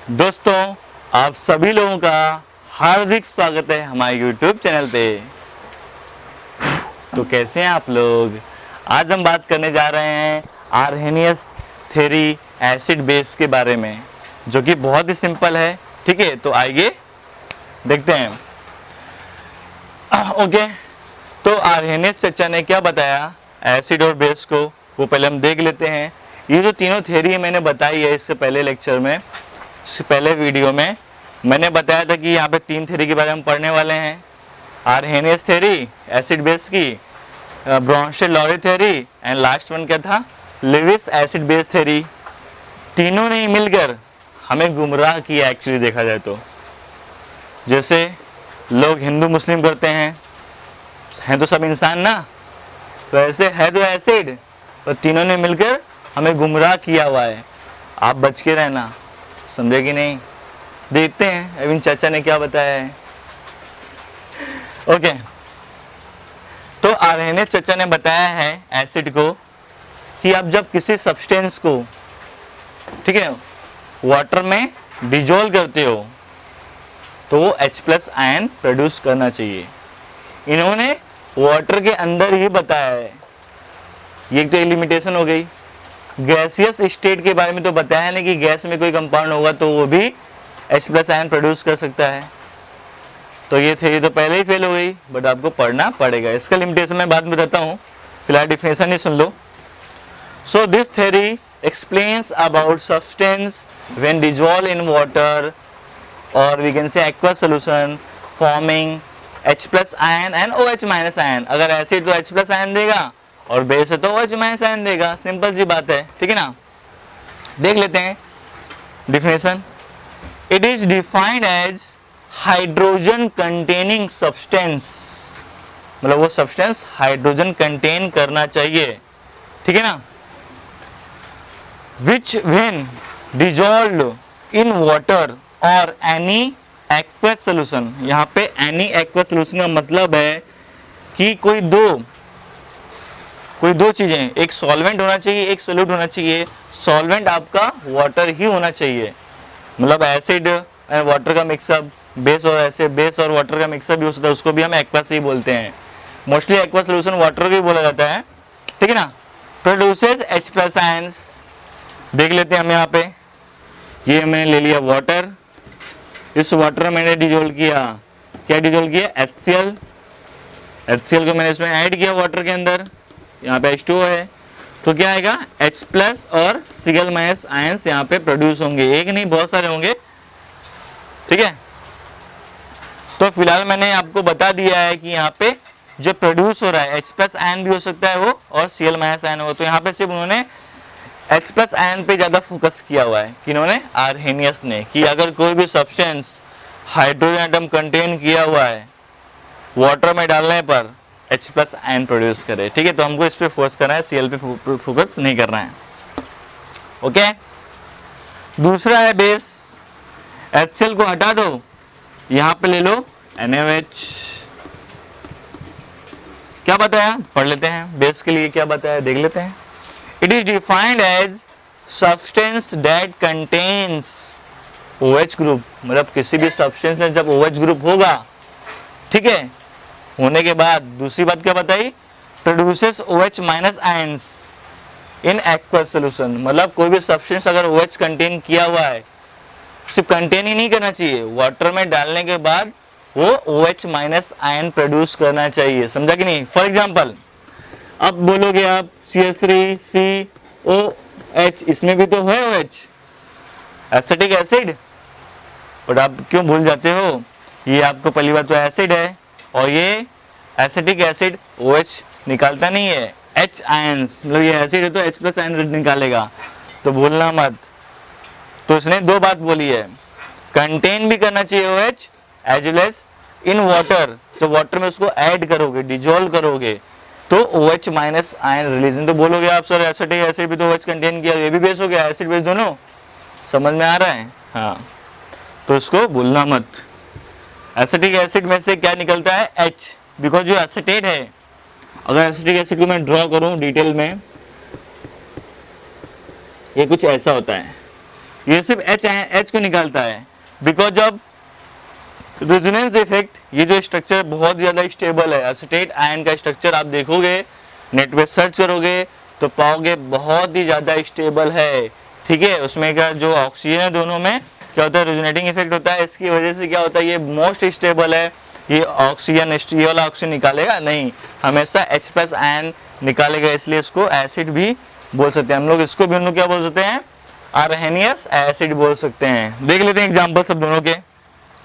दोस्तों, आप सभी लोगों का हार्दिक स्वागत है हमारे YouTube चैनल पे। तो कैसे हैं आप लोग? आज हम बात करने जा रहे हैं आर्हेनियस थ्योरी एसिड बेस के बारे में, जो कि बहुत ही सिंपल है। ठीक है, तो आइए देखते हैं। ओके, तो आर्हेनियस चचा ने क्या बताया एसिड और बेस को, वो पहले हम देख लेते हैं। ये जो तीनों थ्योरी मैंने बताई है इससे पहले लेक्चर में, पहले वीडियो में मैंने बताया था कि यहाँ पे तीन थ्योरी के बारे में हम पढ़ने वाले हैं। आर्हेनियस थ्योरी एसिड बेस की, Brønsted-lorry theory and last one क्या था, लेविस एसिड बेस थ्योरी। तीनों ने मिलकर हमें गुमराह किया एक्चुअली देखा जाए तो। जैसे लोग हिंदू मुस्लिम करते हैं तो सब इंसान ना, तो ऐसे है तो एसिड, और तीनों ने मिलकर हमें गुमराह किया हुआ है। आप बच के रहना, समझे कि नहीं? देखते हैं अभी चाचा ने क्या बताया है। ओके, तो आर्हेनियस चचा ने बताया है एसिड को कि आप जब किसी सब्सटेंस को, ठीक है, वाटर में डिजोल्व करते हो तो वो H+ आयन प्रोड्यूस करना चाहिए। इन्होंने वाटर के अंदर ही बताया है। ये तो लिमिटेशन हो गई। गैसियस स्टेट के बारे में तो बताया नहीं कि गैस में कोई कंपाउंड होगा तो वो भी H+ आयन प्रोड्यूस कर सकता है। तो ये थ्योरी तो पहले ही फेल हो गई, बट आपको पढ़ना पड़ेगा। इसका लिमिटेशन मैं बाद में बताता हूँ, फिलहाल डिफिनेशन ही सुन लो। So this theory explains about substance when dissolve in water और we can say aqueous solution forming H+ ion and OH- ion. अगर एसिड तो H+ आयन देगा और बेस है तो OH- आयन देगा। सिंपल सी बात है, ठीक है ना? देख लेते हैं definition. It is defined as hydrogen containing substance, मतलब वो सब्सटेंस हाइड्रोजन कंटेन करना चाहिए, ठीक है ना? विच व्हेन डिजॉल्व्ड इन वाटर और एनी एक्वस सॉल्यूशन। यहाँ पे एनी एक्वस सॉल्यूशन का मतलब है कि कोई दो चीजें, एक सॉल्वेंट होना चाहिए, एक सोल्यूट होना चाहिए। सॉल्वेंट आपका वाटर ही होना चाहिए, मतलब एसिड एंड वाटर का मिक्सअप, बेस और वाटर का मिक्सअप भी हो सकता है, उसको भी हम एक्वस ही बोलते हैं। मोस्टली एक्वस सॉल्यूशन वाटर भी बोला जाता है, ठीक है ना? Produces H+ ions. देख लेते हैं हम यहाँ पे। ये मैंने ले लिया वाटर, इस वाटर में मैंने डिजोल्व किया, क्या डिजोल्व किया? HCl को मैंने इसमें ऐड किया वाटर के अंदर। यहाँ पे H2O है, तो क्या आएगा? H+ और Cl- आयंस यहाँ पे प्रोड्यूस होंगे। एक नहीं, बहुत सारे होंगे, ठीक है? तो फिलहाल मैंने आपको बता दिया है कि यहाँ पे जो प्रोड्यूस हो रहा है H+ आयन भी हो सकता है वो, और Cl- आयन हो। तो यहाँ पे सिर्फ उन्होंने H+ आयन पे ज्यादा फोकस किया हुआ है, किन्होंने? आर्हेनियस ने, कि अगर कोई भी सब्सटेंस हाइड्रोजन एटम कंटेन किया हुआ है वाटर में डालने पर H+ आयन प्रोड्यूस करे, ठीक है? तो हमको इस पे फोकस करना है, Cl पे फोकस नहीं करना है। ओके, दूसरा है बेस। HCl को हटा दो, यहां पे ले लो NaOH। क्या बताया? पढ़ लेते हैं बेस के लिए क्या बताया, देख लेते हैं। It is defined as substance that contains OH group, मतलब किसी भी सब्सटेंस में जब OH ग्रुप होगा, ठीक है, होने के बाद दूसरी बात क्या बताई? Produces OH- ions in aqueous solution. मतलब कोई भी सब्सटेंस अगर OH कंटेन किया हुआ है, सिर्फ कंटेन ही नहीं करना चाहिए, वाटर में डालने के बाद वो OH- आयन प्रोड्यूस करना चाहिए। समझा कि नहीं? फॉर एग्जांपल, अब बोलोगे आप CH3COH, इसमें भी तो है OH, एसिटिक एसिड, और आप क्यों भूल जाते हो? ये आपको पहली बात तो एसिड है, और ये एसिटिक एसिड OH निकालता नहीं है, H आयंस, मतलब ये एसिड है तो H+ आयन निकालेगा, तो भूलना मत। तो इसने दो बात बोली है, कंटेन भी करना चाहिए OH as well as in water. जब वाटर में उसको ऐड करोगे, डिजोल्व करोगे, तो OH- आयन रिलीज। तो बोलोगे आप सर एसिटिक एसिड भी तो OH कंटेन किया, ये भी बेस हो गया, एसिड बेस दोनों। समझ में आ रहा है? हाँ, तो इसको भूलना मत। एसिटिक एसिड में से क्या निकलता है? H, बिकॉज जो एसिटेट है, अगर एसिटिक एसिड को मैं ड्रॉ करूं डिटेल में, ये कुछ ऐसा होता है। ये सिर्फ H को निकालता है, बिकॉज ऑफ रेजोनेंस इफेक्ट। ये जो स्ट्रक्चर बहुत ज़्यादा स्टेबल है, एसीटेट आयन का स्ट्रक्चर आप देखोगे, नेट पे सर्च करोगे तो पाओगे बहुत ही ज़्यादा स्टेबल है, ठीक है। उसमें का जो ऑक्सीजन है दोनों में क्या होता है, रेजोनेटिंग इफेक्ट होता है, इसकी वजह से क्या होता है, ये मोस्ट स्टेबल है। ये ऑक्सीजन ये वाला ऑक्सीजन निकालेगा नहीं, हमेशा H+ आयन निकालेगा, इसलिए इसको एसिड भी बोल सकते हैं हम लोग। इसको भी हम लोग क्या बोल सकते हैं, आर्हेनियस एसिड बोल सकते हैं। देख लेते हैं एग्जाम्पल सब दोनों के,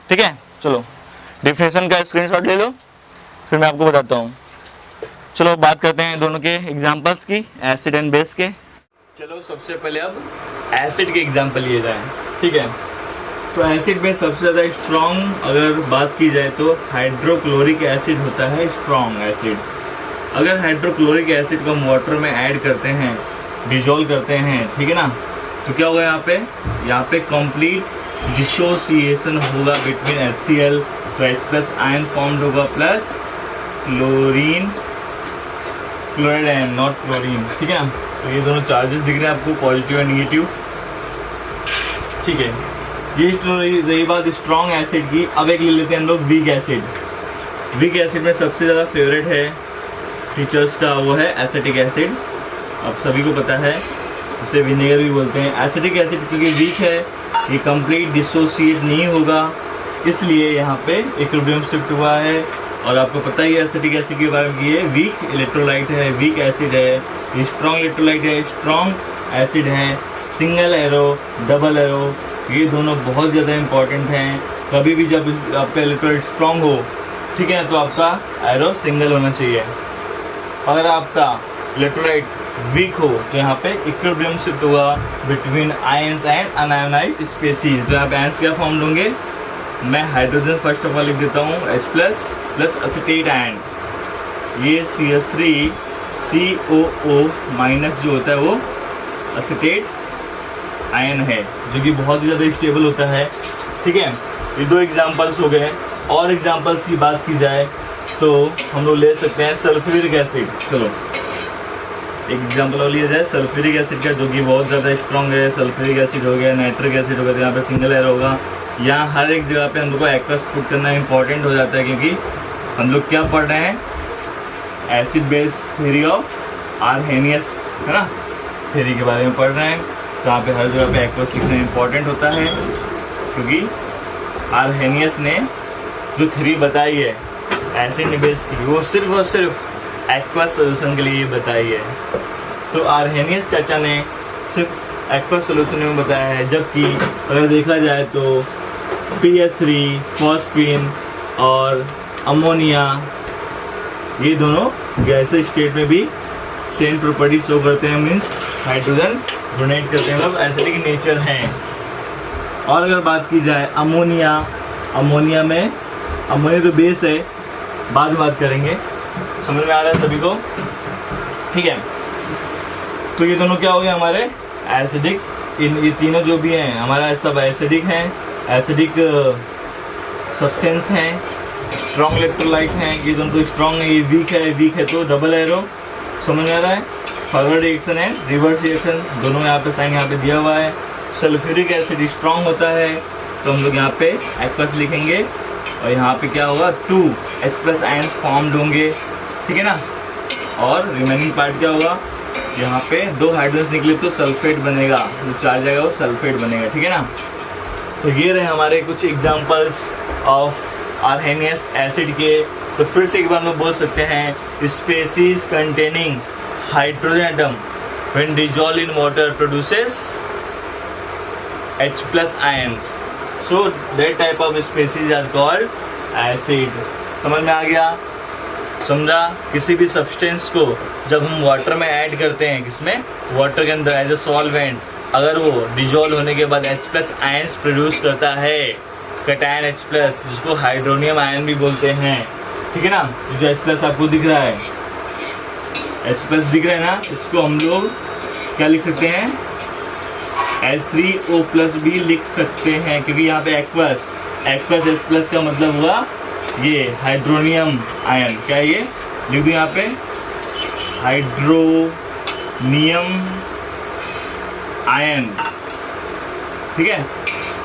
ठीक है। चलो डिफिनेशन का स्क्रीनशॉट ले लो, फिर मैं आपको बताता हूँ। चलो बात करते हैं दोनों के एग्जाम्पल्स की, एसिड एंड बेस के। चलो सबसे पहले अब एसिड के एग्जाम्पल लिए जाए, ठीक है। तो एसिड में सबसे ज़्यादा स्ट्रॉन्ग अगर बात की जाए तो हाइड्रोक्लोरिक एसिड होता है स्ट्रॉन्ग एसिड। अगर हाइड्रोक्लोरिक एसिड को हम वाटर में ऐड करते हैं, डिजोल्व करते हैं, ठीक है ना, तो क्या होगा यहाँ पे कंप्लीट डिसोसिएशन होगा बिटवीन HCl, तो H+ आयन फॉर्म्ड होगा plus chlorine, chloride ion, not chlorine, ठीक है। तो ये दोनों चार्जेस दिख रहे हैं आपको, पॉजिटिव एंड निगेटिव, ठीक है। ये रही बात स्ट्रॉन्ग एसिड की। अब एक ले लेते हैं हम लोग वीक एसिड। वीक एसिड में सबसे ज़्यादा फेवरेट है फीचर्स का वो है एसिटिक एसिड, अब सभी को पता है, उसे विनेगर भी बोलते हैं। एसिटिक एसिड क्योंकि वीक है, ये कंप्लीट डिसोसिएट नहीं होगा, इसलिए यहाँ पे इक्विलिब्रियम शिफ्ट हुआ है। और आपको पता ही है एसिटिक एसिड के बारे में, ये वीक इलेक्ट्रोलाइट है, वीक एसिड है, ये स्ट्रॉन्ग इलेक्ट्रोलाइट है, स्ट्रॉन्ग एसिड है। सिंगल एरो, डबल एरो, ये दोनों बहुत ज़्यादा इंपॉर्टेंट हैं। कभी भी जब आपका इलेक्ट्रोलाइट स्ट्रॉन्ग हो, ठीक है, तो आपका एरो सिंगल होना चाहिए। अगर आपका इलेक्ट्रोलाइट वीक हो तो यहाँ पे इक्विलिब्रियम शिफ्ट हुआ between ions and unionised species. तो यहाँ पे आयंस क्या फॉर्म होंगे, मैं हाइड्रोजन फर्स्ट ऑफ ऑल लिख देता हूँ H+ प्लस एसिटेट आयन, ये CH3COO माइनस जो होता है वो एसिटेट आयन है, जो कि बहुत ही ज़्यादा स्टेबल होता है, ठीक है। ये दो एग्जांपल्स हो गए। और एग्जांपल्स की बात की जाए तो हम लोग ले सकते हैं सल्फ्यूरिक एसिड। चलो एक एग्जांपल और लिया जाए सल्फ्यूरिक एसिड का, जो कि बहुत ज़्यादा स्ट्रॉन्ग है। सल्फ्यूरिक एसिड हो गया, नाइट्रिक एसिड हो गया, तो यहाँ पे सिंगल एरो होगा। यहाँ हर एक जगह पे हम लोग को एक्वस पुट करना इंपॉर्टेंट हो जाता है, क्योंकि हम लोग क्या पढ़ रहे हैं, acid base theory of Arrhenius, है ना, थ्योरी के बारे में पढ़ रहे हैं। तो यहाँ पे हर जगह पे एक्वस लिखना इंपॉर्टेंट होता है, क्योंकि आर्हेनियस ने जो थ्योरी बताई है एसिड बेस की, वो सिर्फ और सिर्फ एक्वस सोल्यूशन के लिए बताई है। तो आर्हेनियस चाचा ने सिर्फ एक्वस सोल्यूशन में बताया है, जबकि अगर देखा जाए तो PH3, फॉस्फीन और अमोनिया, ये दोनों गैसेज स्टेट में भी सेम प्रॉपर्टी शो करते हैं, मीन्स हाइड्रोजन डोनेट करते हैं, मतलब एसिडिक नेचर हैं। और अगर बात की जाए अमोनिया में, अमोनिया तो बेस है, बाद में बात करेंगे, समझ में आ रहा है सभी को, ठीक है। तो ये दोनों क्या हो गए हमारे एसिडिक, ये तीनों जो भी हैं हमारा सब एसिडिक हैं, एसिडिक सब्सटेंस हैं, स्ट्रॉन्ग इलेक्ट्रोलाइट हैं। ये दोनों तो स्ट्रॉन्ग है, ये वीक है तो डबल एरो, समझ में आ रहा है। फॉरवर्ड रिएक्शन है, रिवर्स रिएक्शन, दोनों यहाँ पे साइन यहाँ पे दिया हुआ है। सल्फ्यूरिक एसिड स्ट्रॉन्ग होता है, तो हम लोग यहाँ पे एक्वस लिखेंगे, और यहाँ पे क्या होगा 2 H+ आयंस फॉर्म्ड होंगे, ठीक है ना। और रिमेनिंग पार्ट क्या होगा, यहाँ पे 2 हाइड्रोजन निकले तो सल्फेट बनेगा, जो चार्ज आएगा वो सल्फेट बनेगा, ठीक है ना। तो ये रहे हमारे कुछ एग्जांपल्स ऑफ आर्हेनियस एसिड के। तो फिर से एक बार में बोल सकते हैं, species containing hydrogen atom when dissolve in water produces H+ ions, so that type of species are called acid. समझ में आ गया, समझा। किसी भी सब्सटेंस को जब हम वाटर में ऐड करते हैं, किसमें, वाटर के अंदर एज ए सॉल्वेंट, अगर वो डिजोल्व होने के बाद H+ आयंस प्रोड्यूस करता है, कैटायन H+, जिसको हाइड्रोनियम आयन भी बोलते हैं, ठीक है ना। जो H+ आपको दिख रहा है, H+ दिख रहा है ना, इसको हम लोग क्या लिख सकते हैं, H3O+ भी लिख सकते हैं, क्योंकि यहाँ पे एक्वस H+ का मतलब हुआ ये हाइड्रोनियम आयन। क्या है ये, लिख दूँ यहाँ पे, हाइड्रोनियम आयन, ठीक है।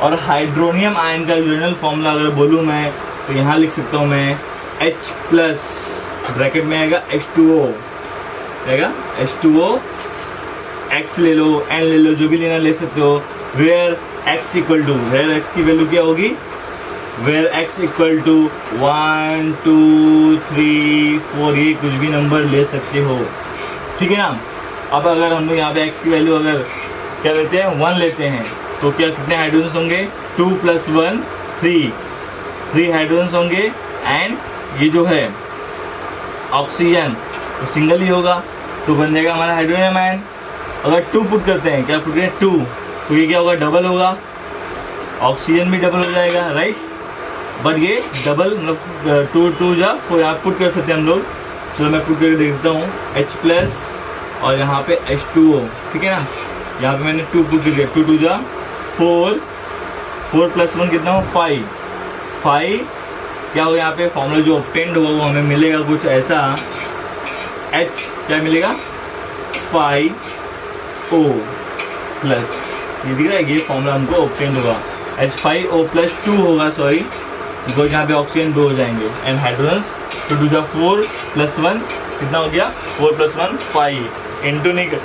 और हाइड्रोनियम आयन का जनरल फॉर्मूला अगर बोलूँ मैं तो यहाँ लिख सकता हूँ मैं H प्लस ब्रैकेट में आएगा H2O, आएगा H2O, X ले लो, N ले लो, जो भी लेना ले सकते हो। Where X equal to, where X की वैल्यू क्या होगी, वेयर X इक्वल टू 1 2 3 4, ये कुछ भी नंबर ले सकते हो, ठीक है ना। अब अगर हम लोग यहाँ पे X की वैल्यू अगर क्या लेते हैं 1 लेते हैं तो क्या कितने हाइड्रोजन होंगे, 2 + 1 3 हाइड्रोजन होंगे। एंड ये जो है ऑक्सीजन तो सिंगल ही होगा, तो बन जाएगा हमारा हाइड्रोनियम आयन। अगर 2 पुट करते हैं, क्या पुट करें 2, तो ये क्या होगा, डबल होगा, ऑक्सीजन भी डबल हो जाएगा, राइट। बट ये डबल मतलब 2 2 जा, तो यहाँ पुट कर सकते हैं हम लोग। चलो मैं पुट करके देखता हूँ, H प्लस और यहाँ पे H2O, ठीक है ना। यहाँ पे मैंने 2 पुट कर दिया, 2 2 जा 4, 4 + 1 कितना हो 5 क्या हो, यहाँ पे फॉर्मूला जो ऑब्टेन्ड हुआ वो हमें मिलेगा कुछ ऐसा, H क्या मिलेगा 5O प्लस, ये दिख रहा है, ये फॉर्मूला हमको ऑब्टेन्ड होगा, H5O + 2 होगा, सॉरी, बिकॉज यहाँ पे ऑक्सीजन 2 हो जाएंगे। एंड हाइड्रोजन 2 2 जा 4 + 1 कितना हो गया, 4 + 1 5। इंटू नहीं कर,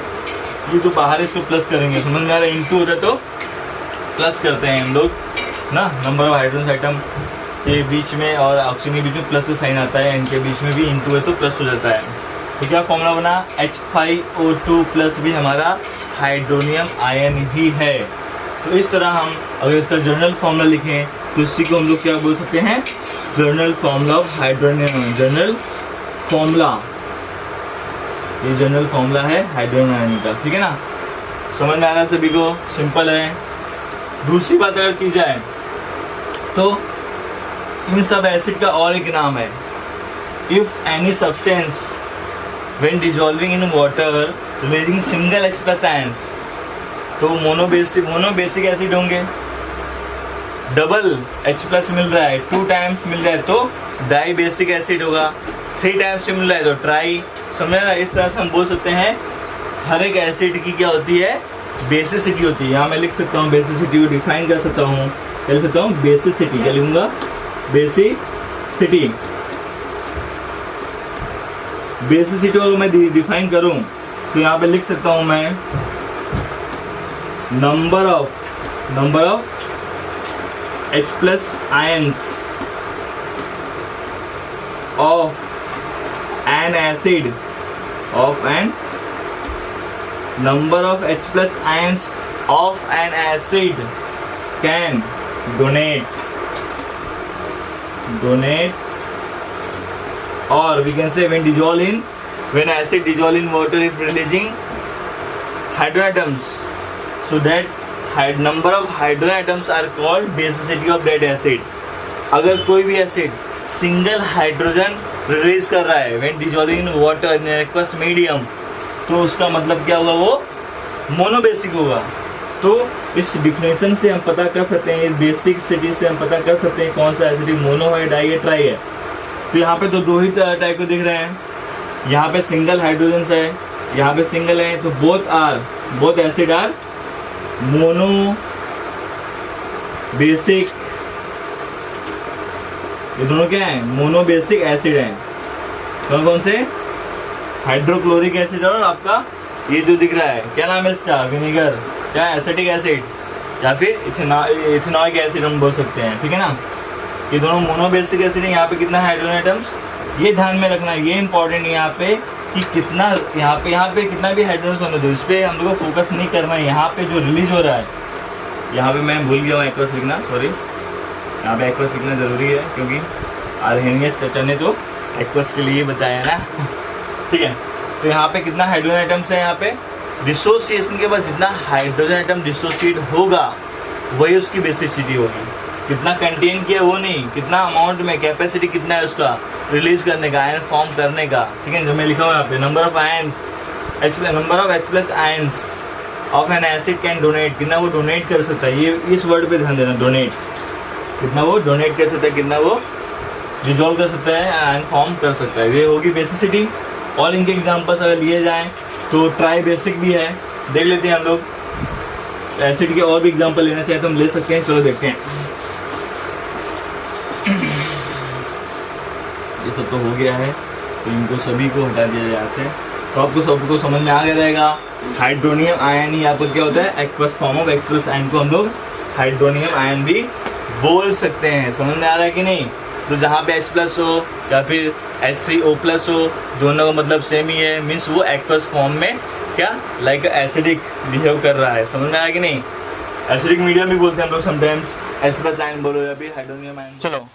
ये तो बाहर इसको प्लस करेंगे, समझ में आ रहा है, इंटू होता तो प्लस करते हैं हम लोग ना, नंबर ऑफ हाइड्रोजन आइटम के बीच में और ऑक्सीजन के बीच में प्लस का साइन आता है, इनके बीच में भी इंटू है तो प्लस हो जाता है। तो क्या फॉर्मूला बना, H5O2 प्लस भी हमारा हाइड्रोनियम आयन ही है। तो इस तरह हम अगर इसका जर्नल फॉर्मूला लिखें तो इसी को हम लोग क्या बोल सकते हैं, journal formula of hydronium, journal formula, ये जर्नल फॉर्मूला है हाइड्रोनियम आयन का, ठीक है ना। समझ में आ रहा है सभी को, सिंपल है। दूसरी बात अगर की जाए तो इन सब एसिड का और एक नाम है, if any substance when dissolving in water releasing single H+ ions, तो मोनोबेसिक एसिड होंगे। डबल H+ मिल रहा है, 2 टाइम्स मिल रहा है तो डाई बेसिक एसिड होगा, 3 टाइम्स मिल रहा है तो ट्राई, समझ रहा है। इस तरह से हम बोल सकते हैं हर एक एसिड की क्या होती है, बेसिसिटी होती है। यहाँ मैं लिख सकता हूँ बेसिसिटी को डिफाइन कर सकता हूँ, क्या लिख सकता हूँ, बेसिसिटी, क्या लिखूंगा, बेसिसिटी। बेसिसिटी को मैं डिफाइन करूँ तो यहाँ पे लिख सकता हूँ मैं number of H+ ions of N acid, number of H+ ions of an acid can donate or we can say when acid dissolve in water if releasing hydrogen atoms, so that number of hydrogen atoms are called basicity of that acid। अगर कोई भी acid single hydrogen release कर रहा है when dissolving in water in aqueous medium, तो उसका मतलब क्या होगा, वो मोनोबेसिक होगा। तो इस डिफिनेशन से हम पता कर सकते हैं, इस बेसिसिटी से हम पता कर सकते हैं कौन सा एसिड मोनो है, डाई है, ट्राई है। तो यहाँ पे तो 2 ही टाइप को दिख रहे हैं, यहाँ पे सिंगल हाइड्रोजन है, यहाँ पे सिंगल है, तो both acid are monobasic, ये दोनों क्या है, मोनो बेसिक एसिड है। कौन से, हाइड्रोक्लोरिक एसिड और आपका ये जो दिख रहा है क्या नाम है इसका, विनेगर, क्या एसिटिक एसिड या फिर इथेनॉइक एसिड हम बोल सकते हैं, ठीक है ना। ये दोनों मोनोबेसिक एसिड है। यहाँ पे कितना हाइड्रोजन आइटम्स, ये ध्यान में रखना, ये इंपॉर्टेंट है यहाँ पे कि कितना, यहाँ पे कितना भी हाइड्रोजन होने दो, इस पर हम लोग को फोकस नहीं करना है। यहाँ पे जो रिलीज हो रहा है, यहाँ पे मैं भूल गया हूँ एक्वस लिखना, सॉरी, यहाँ पे एक्वस लिखना जरूरी है क्योंकि आर्हेनियस चाचा ने तो एक्वस के लिए बताया ना, ठीक है। तो यहाँ पे कितना हाइड्रोजन आइटम्स है, यहाँ पे डिसोसिएशन के बाद जितना हाइड्रोजन आइटम डिसोसिएट होगा वही उसकी बेसिसिटी होगी। कितना कंटेन किया वो नहीं, कितना अमाउंट में, कैपेसिटी कितना है उसका रिलीज करने का, आयन फॉर्म करने का, ठीक है। जो मैं लिखा हुआ यहाँ पे number of H+ ions of N acid can donate, कितना वो डोनेट कर सकता है, ये इस वर्ड पे ध्यान देना, डोनेट, कितना वो डोनेट कर सकता है, कितना वो डिजोल्व कर सकता है, आयन फॉर्म कर सकता है, ये होगी बेसिसिटी। और इनके एग्जांपल्स अगर लिए जाएं तो ट्राई बेसिक भी है, देख लेते हैं हम लोग। एसिड के और भी एग्जांपल लेना चाहे तो हम ले सकते हैं, चलो देखते हैं। ये सब तो हो गया है, तो इनको सभी को हटा दिया जाए यहाँ से। तो आपको सबको समझ में आ गया रहेगा। हाइड्रोनियम आयन ही आपको क्या होता है, aqueous form of aqueous ion को हम लोग हाइड्रोनियम आयन भी बोल सकते हैं। समझ में आ रहा है कि नहीं? तो जहाँ पे H+ हो या फिर H3O+ हो, दोनों का मतलब सेम ही है, मीन्स वो एक्वस फॉर्म में क्या लाइक एसिडिक बिहेव कर रहा है। समझ में आया कि नहीं? एसिडिक मीडियम भी बोलते हैं हम लोग समटाइम्स, H+ आयन बोलो या फिर हाइड्रोनियम आयन। चलो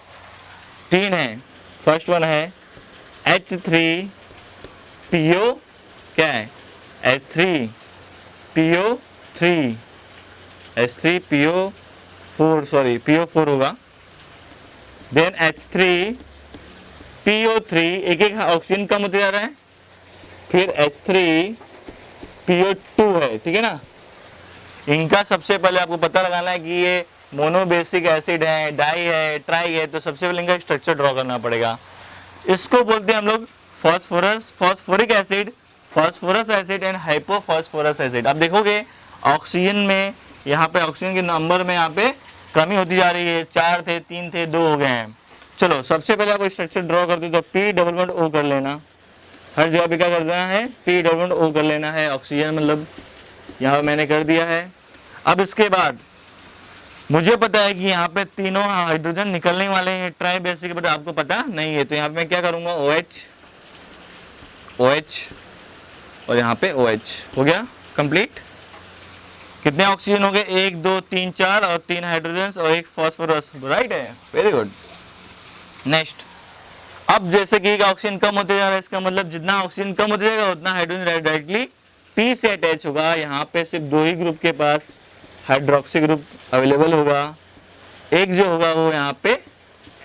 3 है। फर्स्ट वन है H3PO, क्या है H3PO3, H3PO4, सॉरी PO4 होगा। देन H3PO3, एक एक ऑक्सीजन कम होते जा रहा है। फिर H3PO2 है, ठीक है ना। इनका सबसे पहले आपको पता लगाना है कि ये मोनोबेसिक एसिड है, डाई है, ट्राई है, तो सबसे पहले इनका स्ट्रक्चर ड्रॉ करना पड़ेगा। इसको बोलते हैं हम लोग phosphorus, phosphoric acid, phosphorous acid and hypophosphorous acid. आप देखोगे ऑक्सीजन में, यहाँ पे ऑक्सीजन के नंबर में यहाँ पे कमी होती जा रही है। 4 थे, 3 थे, 2 हो गए हैं। चलो सबसे पहले आपको स्ट्रक्चर ड्रॉ करते तो P=O कर लेना। हर जगह पे क्या करना है, P=O कर लेना है। ऑक्सीजन मतलब यहाँ मैंने कर दिया है। अब इसके बाद मुझे पता है कि यहाँ पे तीनों हाइड्रोजन निकलने वाले हैं ट्राई बेसिक, बट आपको पता नहीं है। तो यहाँ पे मैं क्या करूँगा, OH और यहाँ पे OH हो गया कंप्लीट। कितने ऑक्सीजन हो गए, 1 2 3 4 और 3 हाइड्रोजन और 1 फॉस्फोरस, राइट है, वेरी गुड। नेक्स्ट, अब जैसे कि ऑक्सीजन कम होते जा रहा है, इसका मतलब जितना ऑक्सीजन कम होते जाएगा उतना हाइड्रोजन डायरेक्टली P से अटैच होगा। यहाँ पे सिर्फ 2 ही ग्रुप के पास हाइड्रोक्सी ग्रुप अवेलेबल होगा, एक जो होगा वो यहाँ पे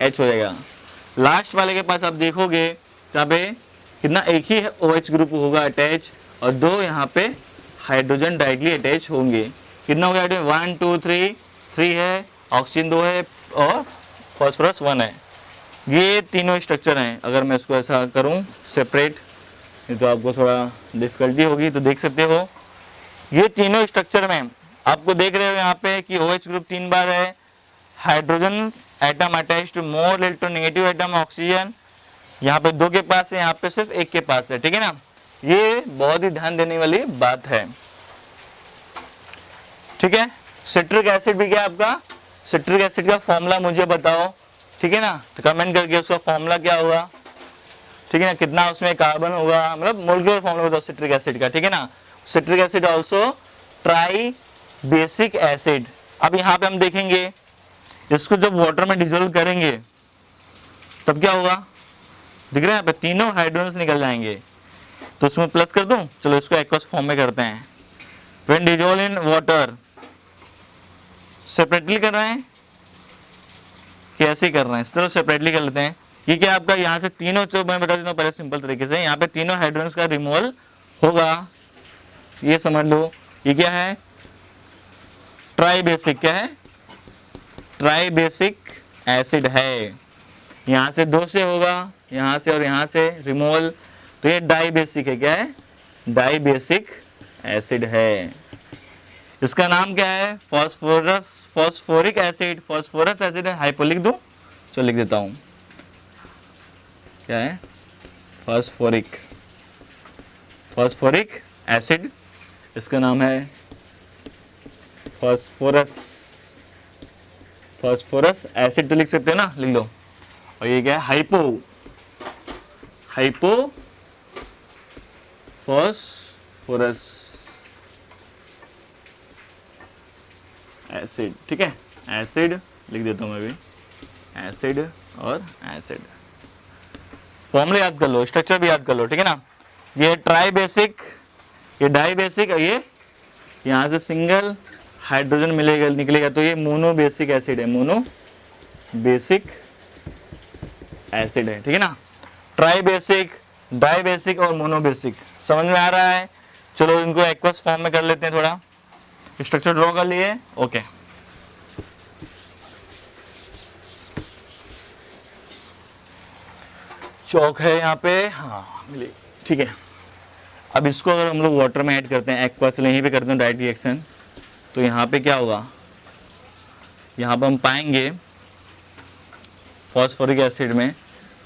H हो जाएगा। लास्ट वाले के पास आप देखोगे यहाँ पे कितना, एक ही OH ग्रुप होगा अटैच और 2 यहाँ पे हाइड्रोजन डायरेक्टली अटैच होंगे। कितना हो गया, 1 2 3 है, ऑक्सीजन 2 है और फॉस्फोरस 1 है। ये तीनों स्ट्रक्चर हैं। अगर मैं इसको ऐसा करूं सेपरेट, तो आपको थोड़ा डिफिकल्टी होगी, तो देख सकते हो ये तीनों स्ट्रक्चर में आपको देख रहे हो यहाँ पे कि OH ग्रुप 3 बार है, hydrogen atom attached to more electronegative atom oxygen, यहाँ पे 2 के पास है, यहाँ पे सिर्फ 1 के पास है, ठीक है ना। ये बहुत ही ध्यान देने वाली बात है, ठीक है। सिट्रिक एसिड भी क्या आपका, सिट्रिक एसिड का फॉर्मूला मुझे बताओ, ठीक है ना। तो कमेंट करके उसका फॉर्मूला क्या होगा, ठीक है ना, कितना उसमें कार्बन होगा, मतलब मोलिकुलर फॉर्मूला बताओ सिट्रिक एसिड का, ठीक है ना। Citric acid also try basic acid. अब यहाँ पे हम देखेंगे इसको जब वाटर में डिजोल्व करेंगे तब क्या होगा, दिख रहा है यहाँ पे तीनों हाइड्रोजन निकल जाएंगे। तो उसमें प्लस कर दूं, चलो इसको एक्वस फॉर्म में करते हैं। When dissolve in water, separately कर रहे हैं कि ऐसे ही कर रहे हैं, चलो सेपरेटली कर लेते हैं। ये क्या आपका, यहाँ से तीनों, जो मैं बता देता हूँ पहले सिंपल तरीके से, यहाँ पे तीनों हाइड्रोजन का रिमूवल होगा, ये समझ लो। ये क्या है, ट्राई बेसिक, क्या है, ट्राई बेसिक एसिड है। यहाँ से 2 से होगा, यहाँ से और यहाँ से रिमूवल, तो ये डाई बेसिक है, क्या है, डाई बेसिक एसिड है। इसका नाम क्या है, phosphorus, phosphoric acid, phosphorous acid है। हाइपो लिख दूं, चलो लिख देता हूँ, क्या है, फॉस्फोरिक, फॉस्फोरिक एसिड, इसका नाम है फॉस्फोरस, फॉस्फोरस एसिड तो लिख सकते हैं ना, लिख लो। और ये क्या है, हाइपो, हाइपो फॉस्फोरस एसिड, ठीक है। एसिड लिख देता हूं मैं भी, एसिड और एसिड। फॉर्मूला याद कर लो, स्ट्रक्चर भी याद कर लो, ठीक है ना। ये ट्राई बेसिक, ये डाई बेसिक, ये यहां से सिंगल हाइड्रोजन मिलेगा, निकलेगा, तो ये मोनो बेसिक एसिड है, मोनो बेसिक एसिड है, ठीक है ना। ट्राई बेसिक, डाई बेसिक और मोनो बेसिक, समझ में आ रहा है। चलो इनको एक्वस फॉर्म में कर लेते हैं, थोड़ा स्ट्रक्चर ड्रॉ कर लिए, ओके। चौक है यहाँ पे, हाँ मिली, ठीक है। अब इसको अगर हम लोग वाटर में ऐड करते हैं, एक्वा, चलो यहीं पे करते हैं डायरेक्ट रिएक्शन। तो यहाँ पे क्या होगा, यहाँ पर हम पाएंगे फॉस्फोरिक एसिड में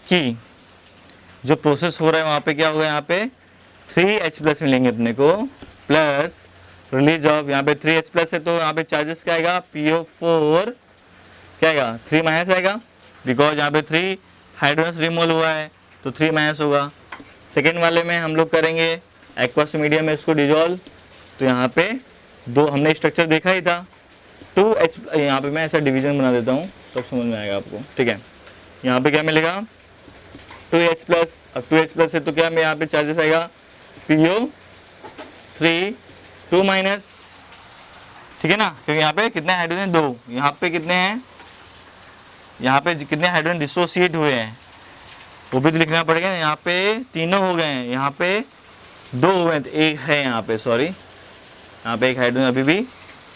कि जो प्रोसेस हो रहा है वहाँ पे क्या होगा, यहाँ पे 3H+ मिलेंगे अपने को, प्लस रिलीज ऑफ, यहाँ पे 3H+ है तो यहाँ पे चार्जेस क्या आएगा, PO4 क्या आएगा, 3- आएगा, बिकॉज यहाँ पे 3 हाइड्रोजन रिमूव हुआ है तो 3- होगा। सेकेंड वाले में हम लोग करेंगे एक्वस मीडियम में इसको डिजोल्व, तो यहाँ पे दो हमने स्ट्रक्चर देखा ही था, 2H, यहाँ पे मैं ऐसा डिवीजन बना देता हूँ तब समझ में आएगा आपको, ठीक है। यहाँ पे क्या मिलेगा, 2H+, अब 2H+ है तो क्या मैं यहाँ पे चार्जेस आएगा PO3 2-, ठीक है ना, क्योंकि यहाँ पे कितने हाइड्रोजन, 2, यहाँ पे कितने हैं, यहाँ पे कितने हाइड्रोजन डिसोसिएट हुए हैं वो भी तो लिखना पड़ेगा। यहाँ पे तीनों हो गए हैं, यहाँ पे 2 हुए हैं, तो एक है यहाँ पे, सॉरी यहाँ पे एक हाइड्रोजन अभी भी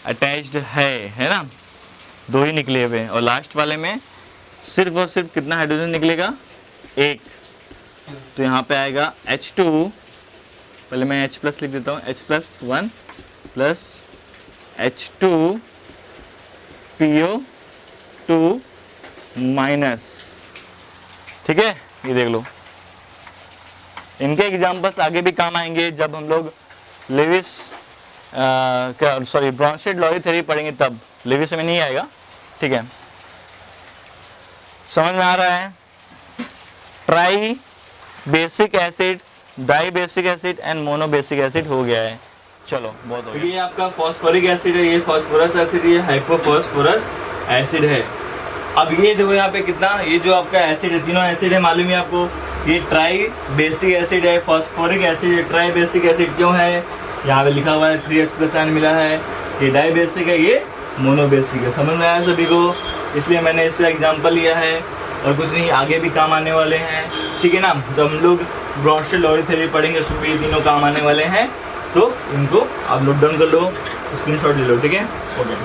अटैच्ड है ना, 2 ही निकले हुए हैं, और लास्ट वाले में सिर्फ और सिर्फ कितना हाइड्रोजन निकलेगा, 1, तो यहाँ पे आएगा H2, पहले मैं H+ लिख देता हूँ, H+1 प्लस H2 PO2-, ठीक है। ये देख लो, इनके एग्जाम्पल्स आगे भी काम आएंगे जब हम लोग लेविस ब्रॉन्स्टेड लॉ थ्योरी पढ़ेंगे, तब लेविस में नहीं आएगा, ठीक है। समझ में आ रहा है, tribasic acid, dibasic acid and monobasic acid हो गया है। चलो बहुत हो गया। ये आपका फॉस्फोरिक एसिड है, ये फॉस्फोरस एसिड, ये हाइपोफॉस्फोरस एसिड है। अब ये देखो यहाँ पे कितना, ये जो आपका एसिड है, तीनों एसिड है मालूम है आपको, ये ट्राई बेसिक एसिड है, फॉस्फोरिक एसिड है, ट्राई बेसिक एसिड क्यों है, यहाँ पे लिखा हुआ है 3H+ आयन मिला है, ये डाई बेसिक है, ये मोनो बेसिक है। समझ में आया सभी को, इसलिए मैंने इसका एग्जाम्पल लिया है, और कुछ नहीं, आगे भी काम आने वाले हैं, ठीक है ना। जब हम लोग ब्रॉन्स्टेड लॉ थ्योरी पढ़ेंगे उसमें ये तीनों काम आने वाले हैं, तो इनको आप नोट डाउन कर लो, स्क्रीनशॉट ले लो, ठीक है, ओके।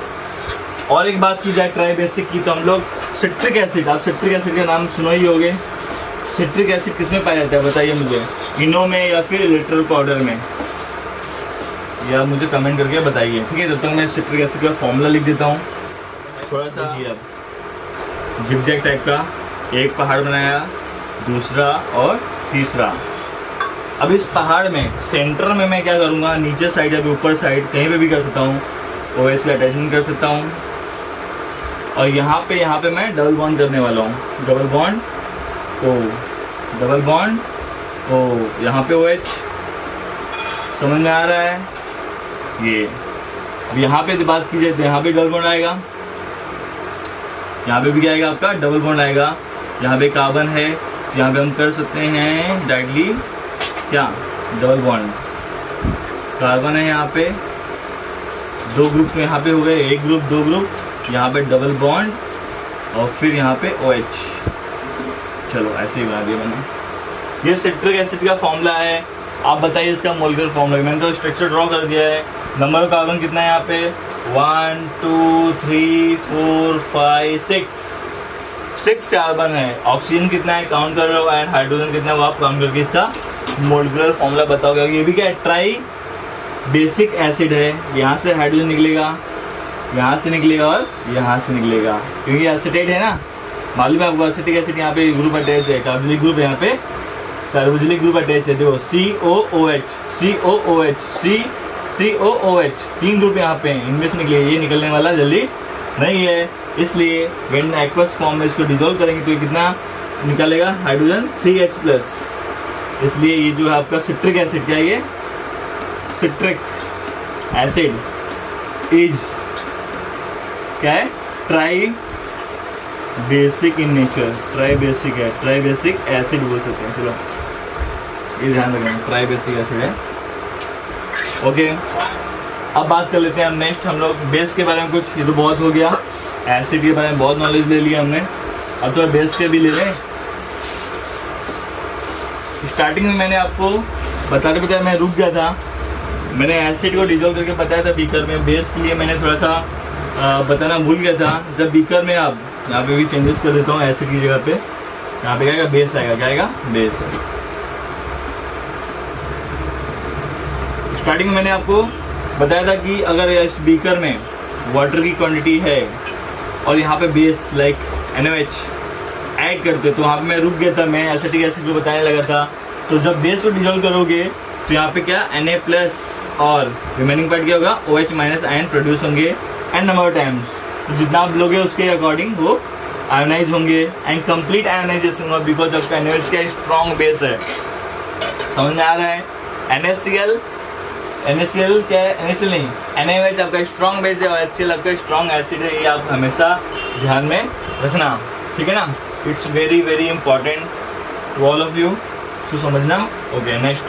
और एक बात की जाए ट्राई बेसिक की, तो हम लोग सिट्रिक एसिड, आप सिट्रिक एसिड का नाम सुनो ही होगे, सिट्रिक एसिड किसमें पाया जाता है बताइए मुझे, इनो में या फिर इलेक्ट्रल पाउडर में, या मुझे कमेंट करके बताइए, ठीक है। जब तक मैं सिट्रिक एसिड का फॉर्मूला लिख देता हूँ, थोड़ा सा जिगजैग टाइप का, एक पहाड़ बनाया, दूसरा और तीसरा। अब इस पहाड़ में सेंटर में मैं क्या करूँगा, नीचे साइड या ऊपर साइड कहीं पे भी कर सकता हूँ, OH का अटैचमेंट कर सकता हूँ, और यहाँ पे मैं डबल बॉन्ड करने वाला हूँ, double bond O, double bond O, यहाँ पे OH, समझ में आ रहा है ये। अब यहाँ पे बात की जाए तो यहाँ पे डबल बॉन्ड आएगा, यहाँ पे भी क्या आएगा आपका, डबल बॉन्ड आएगा, यहाँ पे कार्बन है, यहाँ पे हम कर सकते हैं डायरेक्टली क्या, डबल बॉन्ड, कार्बन है यहाँ पे, 2 ग्रुप में यहाँ पे हो गए, 1 ग्रुप 2 ग्रुप, यहाँ पे डबल बॉन्ड, और फिर यहाँ पे OH। चलो ऐसे ही बना दिया मैंने। ये सिट्रिक एसिड का फॉर्मूला है, आप बताइए इसका मोलिकुलर फॉर्मूला। मैंने तो स्ट्रक्चर ड्रॉ कर दिया है। नंबर ऑफ कार्बन कितना है यहाँ पे, 1 2 3 4 5 6 कार्बन है। ऑक्सीजन कितना है काउंट कर लो, एंड हाइड्रोजन कितना है वो आप काउंट करके इसका मोलिकुलर फॉर्मूला बताओगे। ये भी क्या है, ट्राई बेसिक एसिड है, यहाँ से हाइड्रोजन निकलेगा, यहाँ से निकलेगा और यहाँ से निकलेगा, क्योंकि एसिटेट है ना, मालूम है आपको। एसिटिक एसिड यहाँ पे ग्रुप अटैच है, कार्बोनिलिक ग्रुप यहाँ पे कार्बोनिलिक ग्रुप अटैच है, देखो COOH 3 ग्रुप यहाँ पे हैं, इनमें से निकले, ये निकलने वाला जल्दी नहीं है, इसलिए व्हेन एक्वस फॉर्म में इसको डिजोल्व करेंगे तो ये कितना निकलेगा, हाइड्रोजन 3H+। इसलिए ये जो है आपका सिट्रिक एसिड, क्या ये सिट्रिक एसिड इज क्या है, try basic in nature, try basic है, ट्राई बेसिक एसिड बोल सकते हैं। चलो ये ध्यान रखना, ट्राई बेसिक एसिड है, ओके। अब बात कर लेते हैं हम नेक्स्ट, हम लोग बेस के बारे में कुछ, ये तो बहुत हो गया, एसिड के बारे में बहुत नॉलेज ले लिया हमने, अब तो बेस के भी ले लें। स्टार्टिंग में मैंने आपको बताया मैं रुक गया था, मैंने एसिड को डिजोल्व करके बताया था बीकर में, बेस के लिए मैंने थोड़ा सा बताना भूल गया था। जब बीकर में आप यहाँ पे भी चेंजेस कर देता हूँ, एसिड की जगह पे यहाँ पे क्या आएगा, बेस आएगा, क्या आएगा, बेस। स्टार्टिंग में मैंने आपको बताया था कि अगर इस बीकर में वाटर की क्वांटिटी है और यहाँ पे बेस लाइक NaOH ऐड करते तो वहाँ पे मैं रुक गया था, मैं एसिटिक एसिड को बताने लगा था। तो जब बेस को डिजोल्व करोगे तो यहाँ पे क्या Na प्लस और रिमेनिंग पार्ट क्या होगा OH माइनस आयन प्रोड्यूस होंगे एंड नंबर ऑफ टाइम्स। तो जितना आप लोगे उसके अकॉर्डिंग वो आयोनाइज होंगे एंड कंप्लीट आयोनाइजेशन होगा बिकॉज आपका NaOH का स्ट्रॉन्ग बेस है। समझ में आ रहा है? NaCl क्या है? NaCl नहीं, NaOH आपका स्ट्रॉन्ग बेस है और HCl आपका स्ट्रॉन्ग एसिड है। ये आप हमेशा ध्यान में रखना, ठीक है ना? It's very very important to all of you to समझना। ओके नेक्स्ट,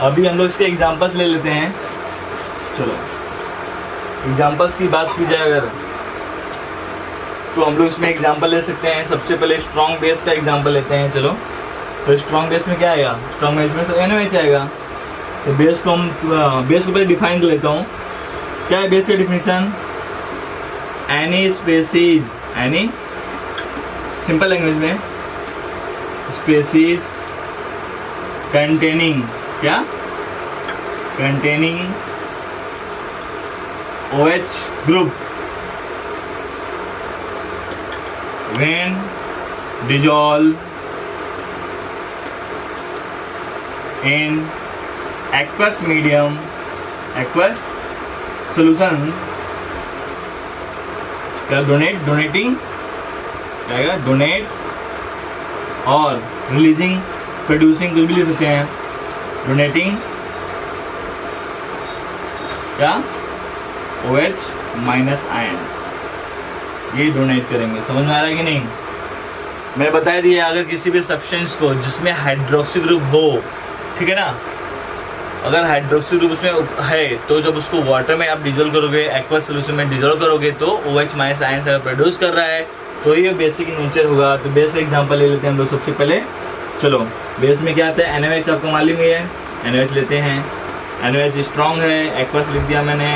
अभी हम लोग इसके एग्जांपल्स ले लेते हैं। चलो एग्जांपल्स की बात की जाए अगर तो हम लोग इसमें एग्जांपल ले सकते हैं। सबसे पहले स्ट्रॉन्ग बेस का एग्जांपल लेते हैं। चलो तो स्ट्रॉन्ग बेस में क्या आएगा? स्ट्रॉन्ग बेस में तो NaOH आएगा। तो बेस को पहले डिफाइन कर लेता हूँ। क्या है बेस का definition? Any species, any simple language में स्पेसीज कंटेनिंग क्या? Containing OH group when dissolve in aqueous medium, aqueous solution क्या? डोनेटिंग क्या आएगा? डोनेट और रिलीजिंग प्रोड्यूसिंग कुछ भी ले सकते हैं। डोनेटिंग क्या? OH माइनस आयंस, ये डोनेट करेंगे। समझ में आ रहा है कि नहीं? मैंने बता दिया अगर किसी भी सब्सटेंस को जिसमें हाइड्रोक्सी ग्रुप हो, ठीक है ना, अगर हाइड्रोक्सी ग्रुप उसमें है तो जब उसको वाटर में आप डिजोल्व करोगे, एक्वस सोल्यूशन में डिजोल्व करोगे तो OH माइनस आयंस अगर प्रोड्यूस कर रहा है तो ये बेसिक नेचर होगा। तो बेस का एग्जांपल ले लेते हैं हम लोग सबसे पहले। चलो बेस में क्या आता है? NaOH आपको मालूम ही है, NaOH लेते हैं। NaOH स्ट्रॉन्ग है, एक्वस लिख दिया मैंने।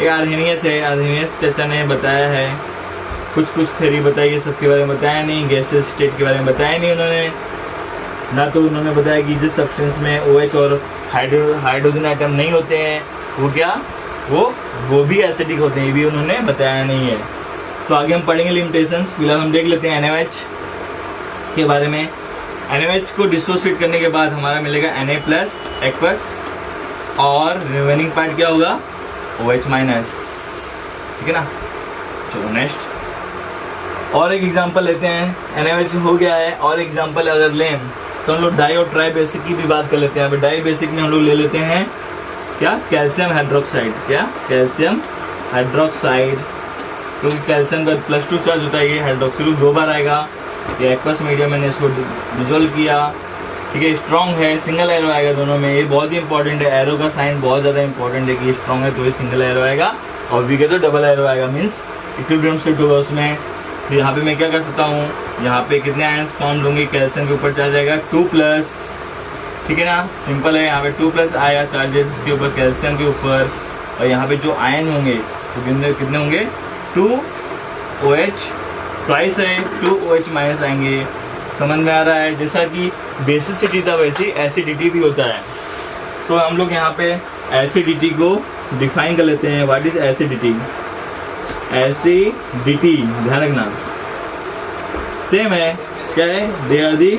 ये आर्हेनियस है, आर्हेनियस चाचा ने बताया है, कुछ थ्योरी बताई है, सबके बारे में बताया नहीं। गैसेस स्टेट के बारे में बताया नहीं उन्होंने, ना तो उन्होंने बताया कि जिस सब्सटेंस में OH और हाइड्रोजन आइटम नहीं होते हैं वो क्या, वो भी एसिडिक होते हैं, ये भी उन्होंने बताया नहीं है। तो आगे हम पढ़ेंगे लिमिटेशंस। फिलहाल हम देख लेते हैं NaOH के बारे में। NaOH को डिसोसिएट करने के बाद हमारा मिलेगा Na प्लस एक्वस और रिमेनिंग पार्ट क्या होगा? OH माइनस, ठीक है ना? चलो नेक्स्ट और एक एग्जांपल लेते हैं। NaOH हो गया है और एग्जांपल अगर लें तो हम लोग डाई और ट्राई बेसिक की भी बात कर लेते हैं। अभी डाई बेसिक में हम लोग ले लेते हैं क्या? Calcium hydroxide. क्या? कैल्शियम हाइड्रोक्साइड, क्योंकि कैल्शियम का +2 चार्ज होता है, ये हाइड्रोक्सी ग्रुप 2 बार आएगा। ये एक्वस मीडियम मैंने इसको डिजोल्व किया, ठीक है। स्ट्रॉन्ग है, सिंगल एरो आएगा दोनों में, ये बहुत ही इंपॉर्टेंट है। एरो का साइन बहुत ज़्यादा इंपॉर्टेंट है कि ये स्ट्रॉन्ग है तो ये सिंगल एरो आएगा और वीक है तो डबल एरो आएगा, मीन्स इक्विलिब्रियम स्टेट होगा उसमें। तो यहाँ पे मैं क्या कर सकता हूँ, यहाँ पे कितने आयंस फॉर्म होंगे? कैल्शियम के ऊपर चार्ज आएगा 2+, ठीक है ना? सिंपल है, यहाँ पे 2+ आया चार्जेस इसके ऊपर, कैल्शियम के ऊपर। और यहाँ पे जो आयन होंगे तो कितने होंगे? 2OH ट्वाइस है, 2OH माइनस आएंगे। समझ में आ रहा है? जैसा कि बेसिसिटी था वैसे एसिडिटी भी होता है। तो हम लोग यहाँ पे एसिडिटी को डिफाइन कर लेते हैं। What is acidity? एसिडिटी ध्यान रखना सेम है, क्या है? They are the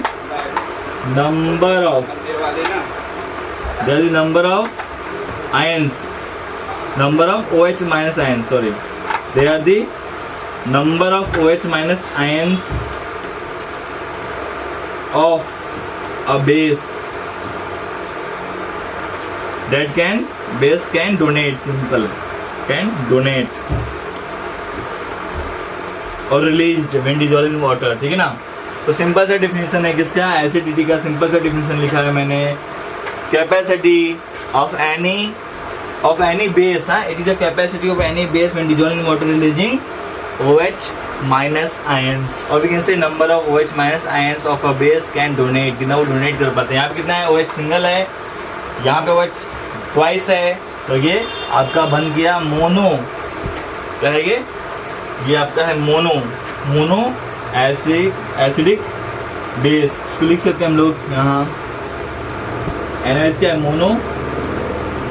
number of ions, number of OH minus ions, sorry, they are the number of OH minus ions of a base that base can donate, simple, can donate और released when dissolved in water, ठीक है ना? तो simple सा definition है किसका? Acidity का simple सा डिफिनेशन लिखा है मैंने। कैपेसिटी ऑफ एनी बेस, हाँ, it is the capacity of any base when dissolved in water releasing OH minus ions, और we can say number of OH minus ions of a base can donate, कितना वो donate कर पाते हैं। यहाँ पे कितना है? OH सिंगल है, यहाँ पे OH ट्वाइस है, तो ये आपका बन गया मोनो, क्या है ये आपका है मोनो एसिडिक बेस। इसको लिख सकते हैं हम लोग यहाँ, NaOH क्या है? मोनो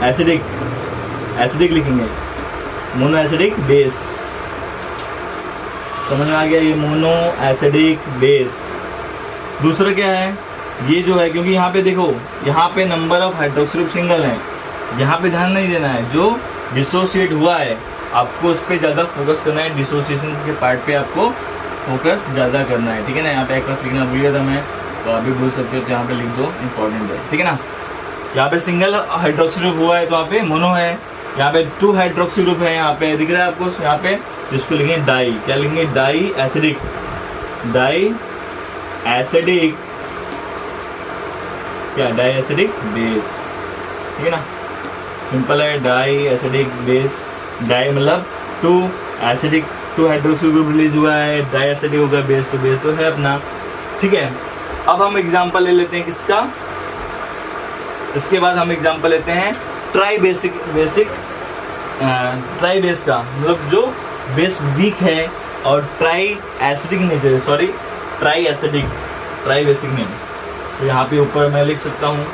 एसिडिक एसिडिक लिखेंगे, मोनो एसिडिक बेस। समझ में आ गया, ये मोनो एसिडिक बेस। दूसरा क्या है, ये जो है, क्योंकि यहाँ पे देखो, यहाँ पे number of hydroxy group single है, यहाँ पे ध्यान नहीं देना है। जो डिसोसिएट हुआ है आपको उस पर ज़्यादा फोकस करना है, डिसोसिएशन के पार्ट पे आपको फोकस ज़्यादा करना है, ठीक है ना। यहाँ पे एक बार लिखना भूल गया था मैं, तो आप भी भूल सकते हो, तो यहाँ पे लिख दो, इंपॉर्टेंट है, ठीक है ना। यहाँ पे सिंगल हाइड्रोक्सी ग्रुप हुआ है तो यहाँ पे मोनो है, यहाँ पे 2 हाइड्रोक्सी ग्रुप है, यहाँ पे दिख रहा है आपको, यहाँ पे जिसको लिखेंगे डाई, क्या लिखेंगे, डाई एसिडिक, डाई एसिडिक, क्या, डाई एसिडिक बेस, ठीक है ना, सिंपल है, डाई एसिडिक बेस। डाई मतलब 2 एसिडिक, 2 हाइड्रोक्सी ग्रुप रिलीज हुआ है, डाई एसिडिक हो गया, बेस तो है अपना, ठीक है। अब हम एग्जांपल ले लेते हैं किसका, इसके बाद हम एग्जांपल लेते हैं ट्राई बेस का, मतलब जो बेस वीक है और try acidic nature, sorry try acidic, try basic नहीं। तो यहाँ पे ऊपर मैं लिख सकता हूँ,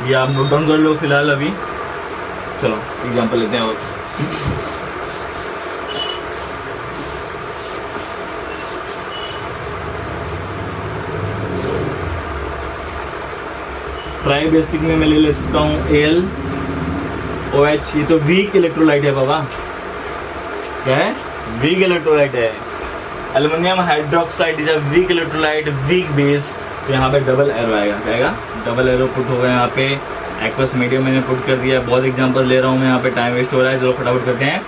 ये आप नोट डाउन कर लो फिलहाल अभी। चलो एग्जांपल लेते हैं और ट्राई बेसिक में मैं ले सकता हूँ AlOH। ये तो वीक इलेक्ट्रोलाइट है बाबा, क्या है, वीक इलेक्ट्रोलाइट है। Aluminium hydroxide is a weak electrolyte, weak base. तो यहाँ पे डबल एरो आएगा, क्या आएगा, डबल एरो पुट हो गया यहाँ पे। एक्वस मीडियम मैंने पुट कर दिया है, बहुत एग्जांपल ले रहा हूँ मैं, यहाँ पे टाइम वेस्ट हो रहा है, चलो फटाफट करते हैं।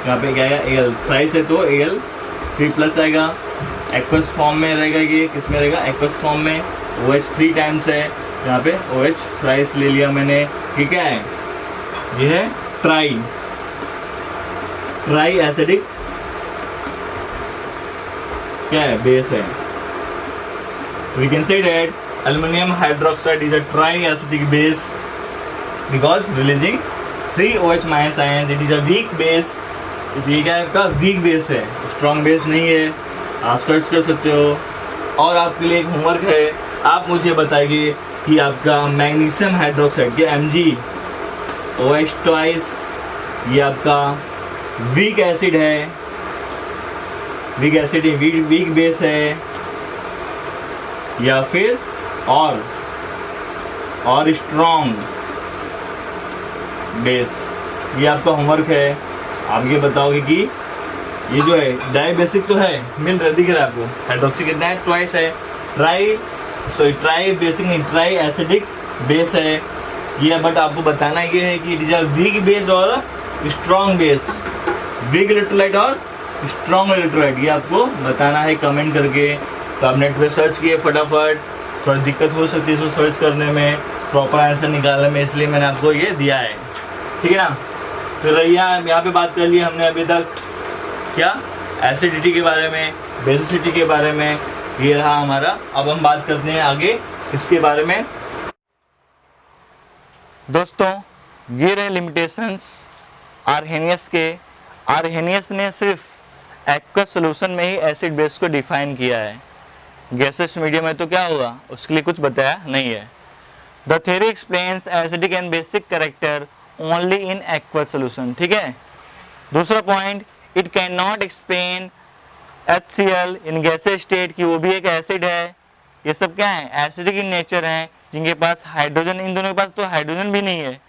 यहाँ पे क्या आएगा, Al थ्राइस है तो Al3+ आएगा, एक्वस फॉर्म में रहेगा, ये किस में रहेगा, एक्वस फॉर्म में। OH 3 टाइम्स है, यहाँ पे OH थ्राइस ले लिया मैंने। ये क्या है, ये है ट्राई एसिडिक, क्या है, बेस है। We can say that aluminum hydroxide is a tri-acidic base because releasing 3 OH- ions. It is a weak base. ये क्या है, आपका वीक बेस है, स्ट्रॉन्ग बेस नहीं है। आप सर्च कर सकते हो। और आपके लिए एक होमवर्क है, आप मुझे बताइए कि आपका मैग्नीशियम हाइड्रोक्साइड के MgOH ट्वाइस, ये आपका वीक एसिड है, वीक बेस है, या फिर और स्ट्रॉन्ग बेस। ये आपका होमवर्क है। आप ये बताओगे कि ये जो है डाई बेसिक तो है, मिल रहा दिख रहा है आपको, हाइड्रोक्सी कितना है, ट्वाइस है, ट्राई बेसिक नहीं, ट्राई एसिडिक बेस है ये। बट आपको बताना ये है कि it is a weak base और स्ट्रॉन्ग बेस, वीक इलेक्ट्रोलाइट और स्ट्रॉन्ग इलेक्ट्रोलाइट, ये आपको बताना है कमेंट करके। तो आप नेट पे सर्च किए फटाफट, थोड़ी दिक्कत हो सकती है इसको सर्च करने में, प्रॉपर आंसर निकालने में, इसलिए मैंने आपको ये दिया है, ठीक है ना। तो रैया यहाँ पे बात कर ली हमने अभी तक, क्या, एसिडिटी के बारे में, बेसिसिटी के बारे में, ये रहा हमारा। अब हम बात करते हैं आगे इसके बारे में। दोस्तों ये रहे लिमिटेशंस आर्हेनियस के। आर्हेनियस ने सिर्फ एक्वस सॉल्यूशन में ही एसिड बेस को डिफाइन किया है, गैसेस मीडियम में तो क्या होगा उसके लिए कुछ बताया नहीं है। The theory explains acidic and basic character only in aqueous solution, ठीक है। दूसरा point, it can not explain HCl in gases state की वो भी एक एसिड है। ये सब क्या है, एसिडिक इन नेचर है, जिनके पास हाइड्रोजन, इन दोनों के पास तो हाइड्रोजन भी नहीं है,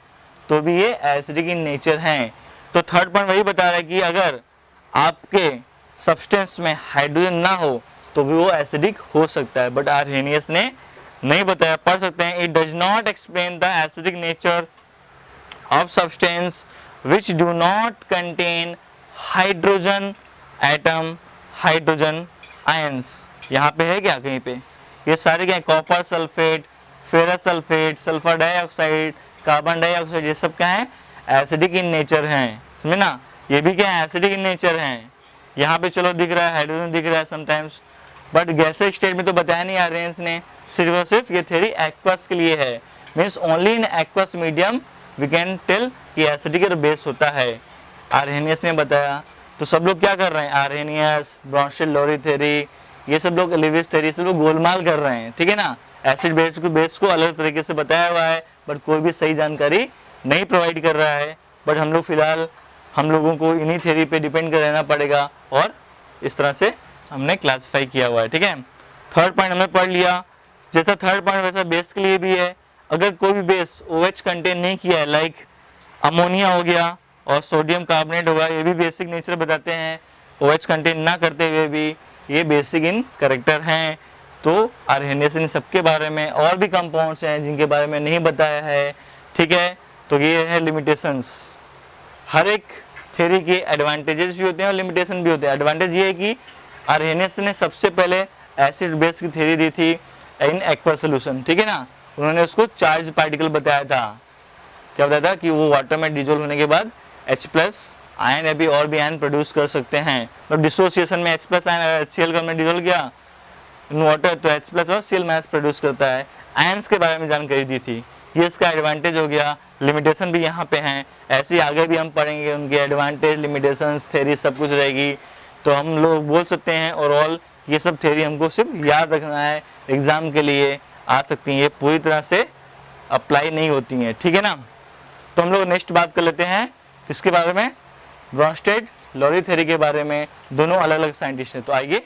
तो भी ये एसिडिक इन नेचर हैं। तो थर्ड पॉइंट वही बता रहा है कि अगर आपके सब्सटेंस में हाइड्रोजन ना हो तो भी वो एसिडिक हो सकता है, बट आर्हेनियस ने नहीं बताया। पढ़ सकते हैं, it does not explain the acidic nature of substance which do not contain hydrogen atom, hydrogen ions. यहाँ पे है क्या कहीं पे, ये सारे क्या, copper sulphate, ferrous sulphate, sulphur dioxide, carbon dioxide, ये सब क्या है, एसिडिक इन नेचर हैं, समझे ना। ये भी क्या है, एसिडिक इन नेचर हैं। यहाँ पे चलो दिख रहा है, हाइड्रोजन दिख रहा है समटाइम्स, बट गैसेस स्टेट में तो बताया नहीं आर्हेनियस ने, सिर्फ और सिर्फ ये थ्योरी एक्वस के लिए है। Means only in aqueous medium we can tell कि एसिडिक और बेस होता है, आर्हेनियस ने बताया। तो सब लोग क्या कर रहे हैं, आर्हेनियस, ब्राउनफील्ड-लोरी थ्योरी, ये सब लोग लिविस थ्योरी, सब लोग गोलमाल कर रहे हैं, ठीक है ना। एसिड बेस को अलग तरीके से बताया हुआ है, बट कोई भी सही जानकारी नहीं प्रोवाइड कर रहा है। बट हम लोग फिलहाल हम लोगों को इन्हीं थ्योरी पे डिपेंड कर रहना पड़ेगा और इस तरह से हमने क्लासिफाई किया हुआ है। ठीक है, थर्ड पॉइंट हमने पढ़ लिया। जैसा थर्ड पॉइंट वैसा बेस के लिए भी है। अगर कोई भी बेस OH कंटेन नहीं किया है, लाइक अमोनिया हो गया और सोडियम कार्बोनेट होगा, ये भी बेसिक नेचर बताते हैं। OH कंटेन ना करते हुए भी ये बेसिक इन करेक्टर हैं। तो आर्हेनियस इन सबके बारे में और भी कंपाउंड्स हैं जिनके बारे में नहीं बताया है। ठीक है, तो ये है लिमिटेशंस। हर एक थ्योरी के एडवांटेजेस भी होते हैं और लिमिटेशन भी होते हैं। एडवांटेज ये है कि आर्हेनियस ने सबसे पहले एसिड बेस की थ्योरी दी थी इन एक्वा सोल्यूशन। ठीक है ना, उन्होंने उसको चार्ज पार्टिकल बताया था। क्या बताया था कि वो वाटर में डिजोल्व होने के बाद H+ आयन अभी और भी आयन प्रोड्यूस कर सकते हैं। तो डिसोसिएशन में H+ आयन HCl का में डिजोल्व किया इन वाटर तो H+ और Cl- प्रोड्यूस करता है। आयंस के बारे में जानकारी दी थी, ये इसका एडवांटेज हो गया। लिमिटेशन भी यहाँ पे हैं, ऐसे आगे भी हम पढ़ेंगे उनके एडवांटेज, लिमिटेशंस, थ्योरी सब कुछ रहेगी। तो हम लोग बोल सकते हैं ओवरऑल ये सब थ्योरी हमको सिर्फ याद रखना है, एग्जाम के लिए आ सकती हैं, ये पूरी तरह से अप्लाई नहीं होती हैं। ठीक है ना, तो हम लोग नेक्स्ट बात कर लेते हैं इसके बारे में, ब्रॉन्स्टेड, लॉरी थ्योरी के बारे में। दोनों अलग अलग साइंटिस्ट हैं, तो आइए